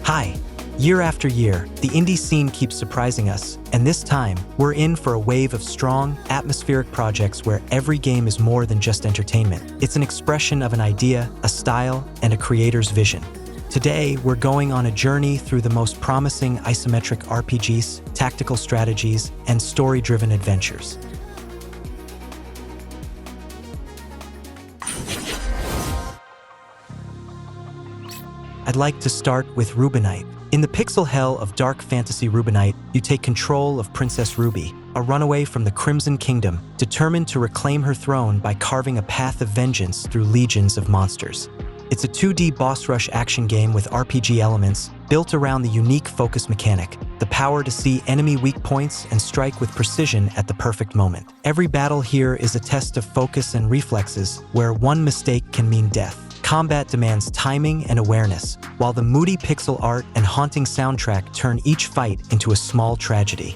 Hi! Year after year, the indie scene keeps surprising us, and this time, we're in for a wave of strong, atmospheric projects where every game is more than just entertainment. It's an expression of an idea, a style, and a creator's vision. Today, we're going on a journey through the most promising isometric RPGs, tactical strategies, and story-driven adventures. I'd like to start with Rubinite. In the pixel hell of dark fantasy Rubinite, you take control of Princess Ruby, a runaway from the Crimson Kingdom, determined to reclaim her throne by carving a path of vengeance through legions of monsters. It's a 2D boss rush action game with RPG elements built around the unique focus mechanic, the power to see enemy weak points and strike with precision at the perfect moment. Every battle here is a test of focus and reflexes, where one mistake can mean death. Combat demands timing and awareness, while the moody pixel art and haunting soundtrack turn each fight into a small tragedy.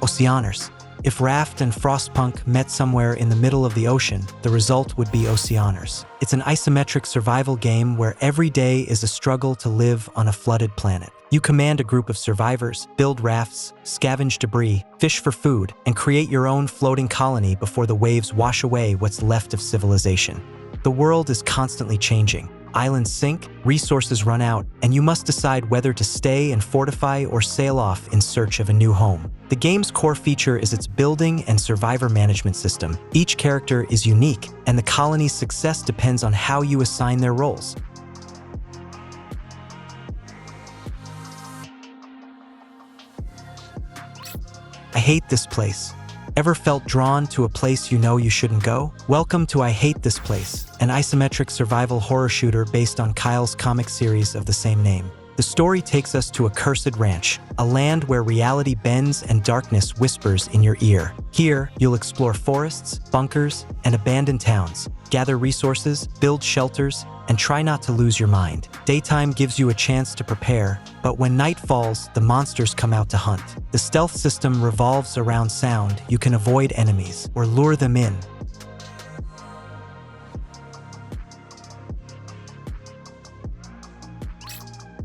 Oceaneers. If Raft and Frostpunk met somewhere in the middle of the ocean, the result would be Oceaneers. It's an isometric survival game where every day is a struggle to live on a flooded planet. You command a group of survivors, build rafts, scavenge debris, fish for food, and create your own floating colony before the waves wash away what's left of civilization. The world is constantly changing. Islands sink, resources run out, and you must decide whether to stay and fortify or sail off in search of a new home. The game's core feature is its building and survivor management system. Each character is unique, and the colony's success depends on how you assign their roles. I hate this place. Ever felt drawn to a place you know you shouldn't go? Welcome to I Hate This Place, an isometric survival horror shooter based on Kyle's comic series of the same name. The story takes us to a cursed ranch, a land where reality bends and darkness whispers in your ear. Here, you'll explore forests, bunkers, and abandoned towns, gather resources, build shelters, and try not to lose your mind. Daytime gives you a chance to prepare, but when night falls, the monsters come out to hunt. The stealth system revolves around sound. You can avoid enemies or lure them in.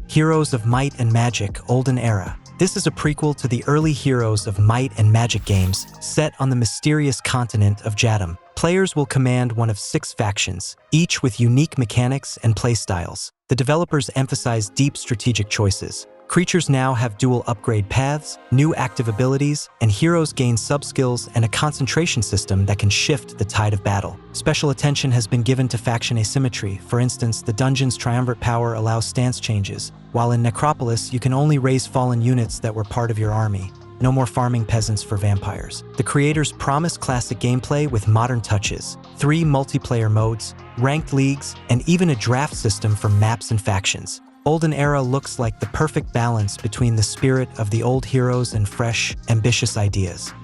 Heroes of Might and Magic Olden Era. This is a prequel to the early Heroes of Might and Magic games, set on the mysterious continent of Jadam. Players will command one of 6 factions, each with unique mechanics and playstyles. The developers emphasize deep strategic choices. Creatures now have dual upgrade paths, new active abilities, and heroes gain sub-skills and a concentration system that can shift the tide of battle. Special attention has been given to faction asymmetry. For instance, the dungeon's triumvirate power allows stance changes, while in Necropolis, you can only raise fallen units that were part of your army. No more farming peasants for vampires. The creators promise classic gameplay with modern touches, 3 multiplayer modes, ranked leagues, and even a draft system for maps and factions. Olden Era looks like the perfect balance between the spirit of the old heroes and fresh, ambitious ideas.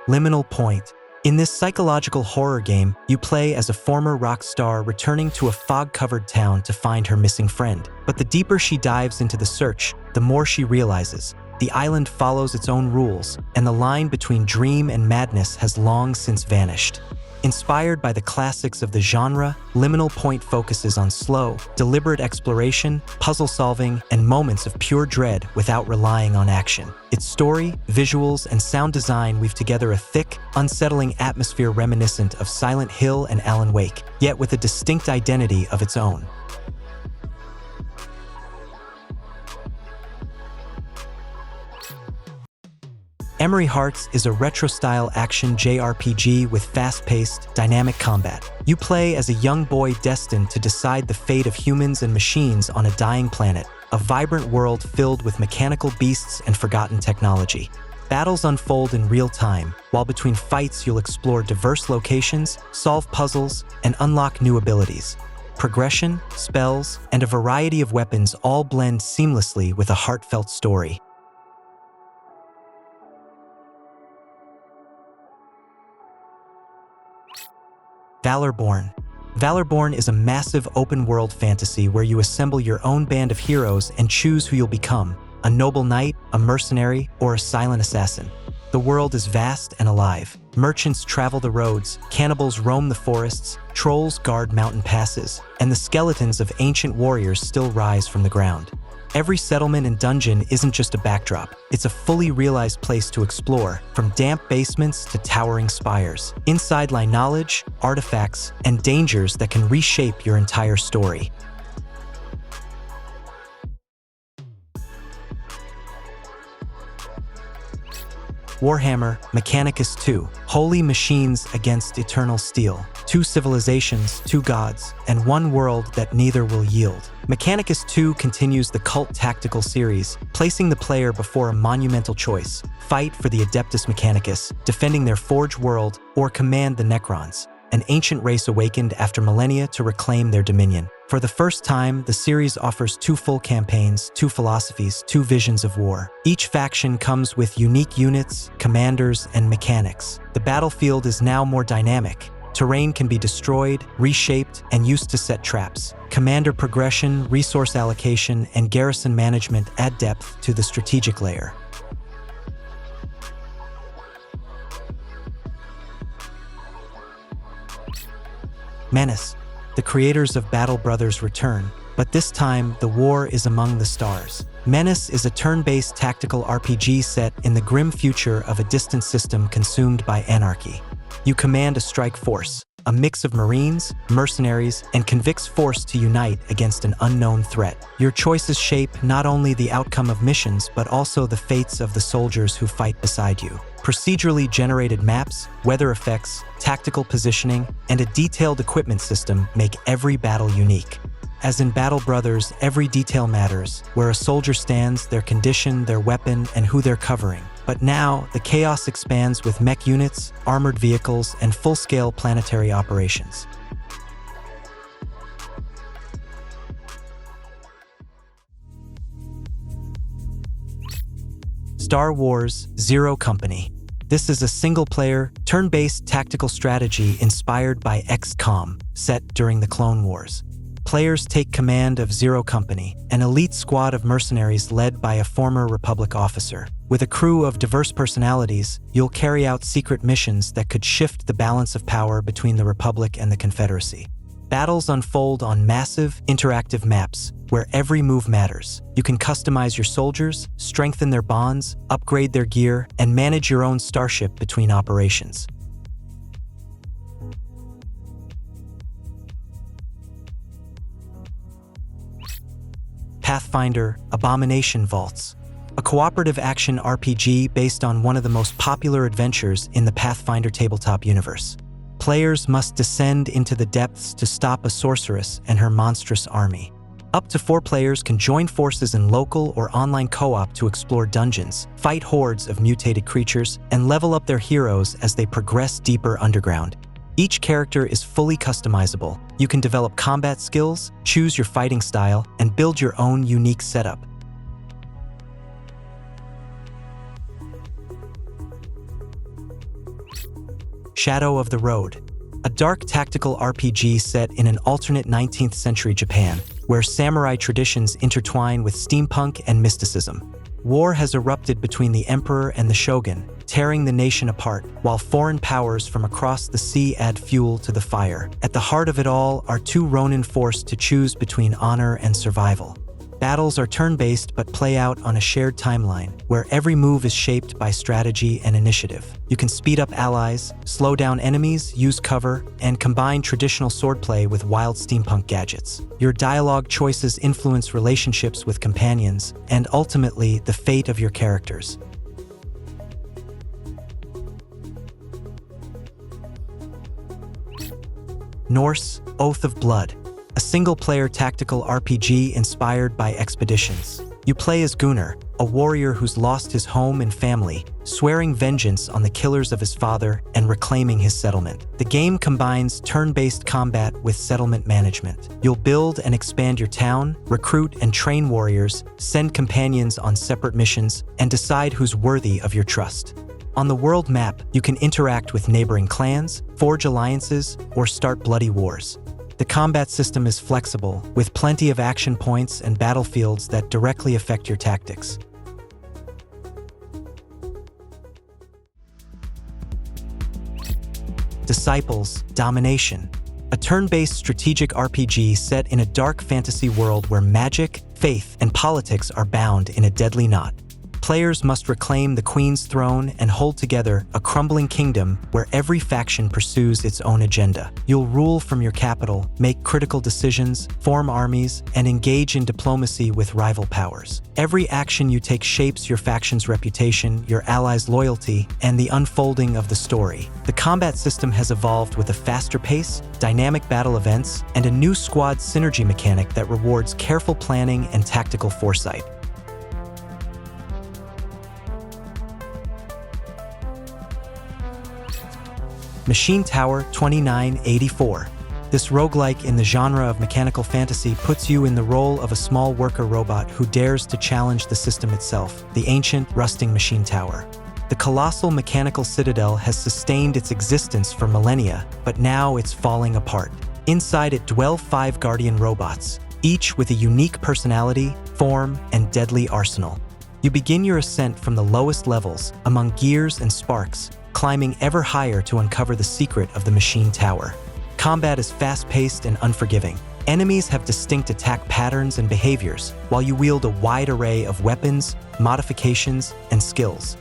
Liminal Point. In this psychological horror game, you play as a former rock star returning to a fog-covered town to find her missing friend. But the deeper she dives into the search, the more she realizes. The island follows its own rules, and the line between dream and madness has long since vanished. Inspired by the classics of the genre, Liminal Point focuses on slow, deliberate exploration, puzzle solving, and moments of pure dread without relying on action. Its story, visuals, and sound design weave together a thick, unsettling atmosphere reminiscent of Silent Hill and Alan Wake, yet with a distinct identity of its own. Emery Hearts is a retro-style action JRPG with fast-paced, dynamic combat. You play as a young boy destined to decide the fate of humans and machines on a dying planet, a vibrant world filled with mechanical beasts and forgotten technology. Battles unfold in real time, while between fights you'll explore diverse locations, solve puzzles, and unlock new abilities. Progression, spells, and a variety of weapons all blend seamlessly with a heartfelt story. Valorborn. Valorborn is a massive open-world fantasy where you assemble your own band of heroes and choose who you'll become. a noble knight, a mercenary, or a silent assassin. The world is vast and alive. Merchants travel the roads, cannibals roam the forests, trolls guard mountain passes, and the skeletons of ancient warriors still rise from the ground. Every settlement and dungeon isn't just a backdrop, it's a fully realized place to explore, from damp basements to towering spires. Inside lie knowledge, artifacts, and dangers that can reshape your entire story. Warhammer, Mechanicus II, holy machines against eternal steel. 2 civilizations, 2 gods, and 1 world that neither will yield. Mechanicus II continues the cult tactical series, placing the player before a monumental choice: fight for the Adeptus Mechanicus, defending their forge world, or command the Necrons, an ancient race awakened after millennia to reclaim their dominion. For the first time, the series offers 2 full campaigns, 2 philosophies, 2 visions of war. Each faction comes with unique units, commanders, and mechanics. The battlefield is now more dynamic. Terrain can be destroyed, reshaped, and used to set traps. Commander progression, resource allocation, and garrison management add depth to the strategic layer. Menace. The creators of Battle Brothers return, but this time the war is among the stars. Menace is a turn-based tactical RPG set in the grim future of a distant system consumed by anarchy. You command a strike force, a mix of marines, mercenaries, and convicts forced to unite against an unknown threat. Your choices shape not only the outcome of missions, but also the fates of the soldiers who fight beside you. Procedurally generated maps, weather effects, tactical positioning, and a detailed equipment system make every battle unique. As in Battle Brothers, every detail matters: where a soldier stands, their condition, their weapon, and who they're covering. But now, the chaos expands with mech units, armored vehicles, and full-scale planetary operations. Star Wars: Zero Company. This is a single-player, turn-based tactical strategy inspired by XCOM, set during the Clone Wars. Players take command of Zero Company, an elite squad of mercenaries led by a former Republic officer. With a crew of diverse personalities, you'll carry out secret missions that could shift the balance of power between the Republic and the Confederacy. Battles unfold on massive, interactive maps, where every move matters. You can customize your soldiers, strengthen their bonds, upgrade their gear, and manage your own starship between operations. Pathfinder: Abomination Vaults. A cooperative action RPG based on one of the most popular adventures in the Pathfinder tabletop universe. Players must descend into the depths to stop a sorceress and her monstrous army. Up to 4 players can join forces in local or online co-op to explore dungeons, fight hordes of mutated creatures, and level up their heroes as they progress deeper underground. Each character is fully customizable. You can develop combat skills, choose your fighting style, and build your own unique setup. Shadow of the Road. A dark tactical RPG set in an alternate 19th century Japan, where samurai traditions intertwine with steampunk and mysticism. War has erupted between the emperor and the shogun, tearing the nation apart, while foreign powers from across the sea add fuel to the fire. At the heart of it all are 2 Ronin forced to choose between honor and survival. Battles are turn-based but play out on a shared timeline, where every move is shaped by strategy and initiative. You can speed up allies, slow down enemies, use cover, and combine traditional swordplay with wild steampunk gadgets. Your dialogue choices influence relationships with companions, and ultimately the fate of your characters. NORSE: Oath of Blood. A single-player tactical RPG inspired by expeditions. You play as Gunnar, a warrior who's lost his home and family, swearing vengeance on the killers of his father and reclaiming his settlement. The game combines turn-based combat with settlement management. You'll build and expand your town, recruit and train warriors, send companions on separate missions, and decide who's worthy of your trust. On the world map, you can interact with neighboring clans, forge alliances, or start bloody wars. The combat system is flexible, with plenty of action points and battlefields that directly affect your tactics. Disciples, Domination. A turn-based strategic RPG set in a dark fantasy world where magic, faith, and politics are bound in a deadly knot. Players must reclaim the Queen's throne and hold together a crumbling kingdom where every faction pursues its own agenda. You'll rule from your capital, make critical decisions, form armies, and engage in diplomacy with rival powers. Every action you take shapes your faction's reputation, your allies' loyalty, and the unfolding of the story. The combat system has evolved with a faster pace, dynamic battle events, and a new squad synergy mechanic that rewards careful planning and tactical foresight. Machine Tower 2984. This roguelike in the genre of mechanical fantasy puts you in the role of a small worker robot who dares to challenge the system itself, the ancient, rusting machine tower. The colossal mechanical citadel has sustained its existence for millennia, but now it's falling apart. Inside it dwell 5 guardian robots, each with a unique personality, form, and deadly arsenal. You begin your ascent from the lowest levels, among gears and sparks, climbing ever higher to uncover the secret of the machine tower. Combat is fast-paced and unforgiving. Enemies have distinct attack patterns and behaviors, while you wield a wide array of weapons, modifications, and skills.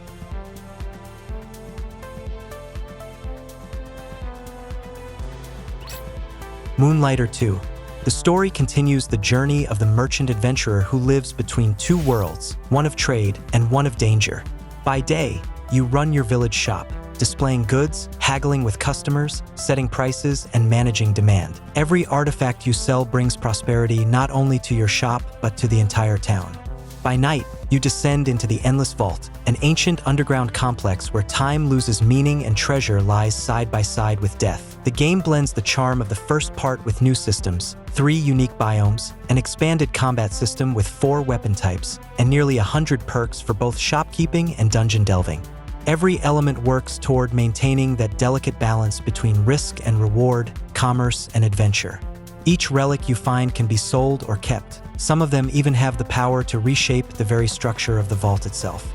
Moonlighter 2. The story continues the journey of the merchant adventurer who lives between 2 worlds, one of trade and one of danger. By day, you run your village shop, displaying goods, haggling with customers, setting prices, and managing demand. Every artifact you sell brings prosperity not only to your shop, but to the entire town. By night, you descend into the Endless Vault, an ancient underground complex where time loses meaning and treasure lies side by side with death. The game blends the charm of the first part with new systems, 3 unique biomes, an expanded combat system with 4 weapon types, and nearly 100 perks for both shopkeeping and dungeon delving. Every element works toward maintaining that delicate balance between risk and reward, commerce and adventure. Each relic you find can be sold or kept. Some of them even have the power to reshape the very structure of the vault itself.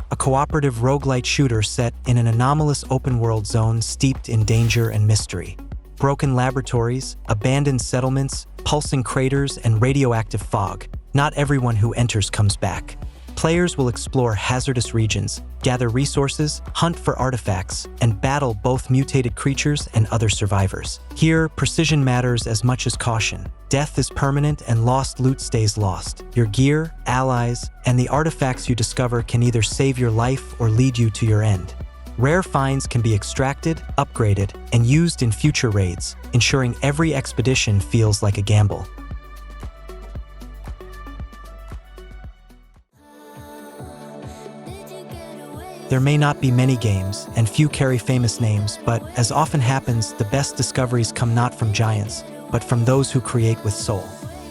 A cooperative roguelite shooter set in an anomalous open-world zone steeped in danger and mystery. Broken laboratories, abandoned settlements, pulsing craters, and radioactive fog. Not everyone who enters comes back. Players will explore hazardous regions, gather resources, hunt for artifacts, and battle both mutated creatures and other survivors. Here, precision matters as much as caution. Death is permanent and lost loot stays lost. Your gear, allies, and the artifacts you discover can either save your life or lead you to your end. Rare finds can be extracted, upgraded, and used in future raids, ensuring every expedition feels like a gamble. There may not be many games, and few carry famous names, but as often happens, the best discoveries come not from giants, but from those who create with soul.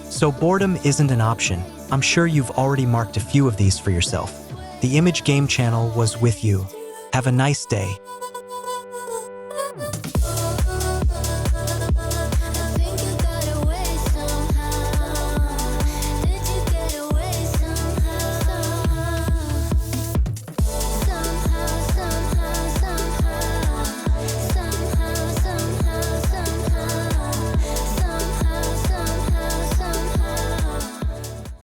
So boredom isn't an option. I'm sure you've already marked a few of these for yourself. The Image Game Channel was with you. Have a nice day.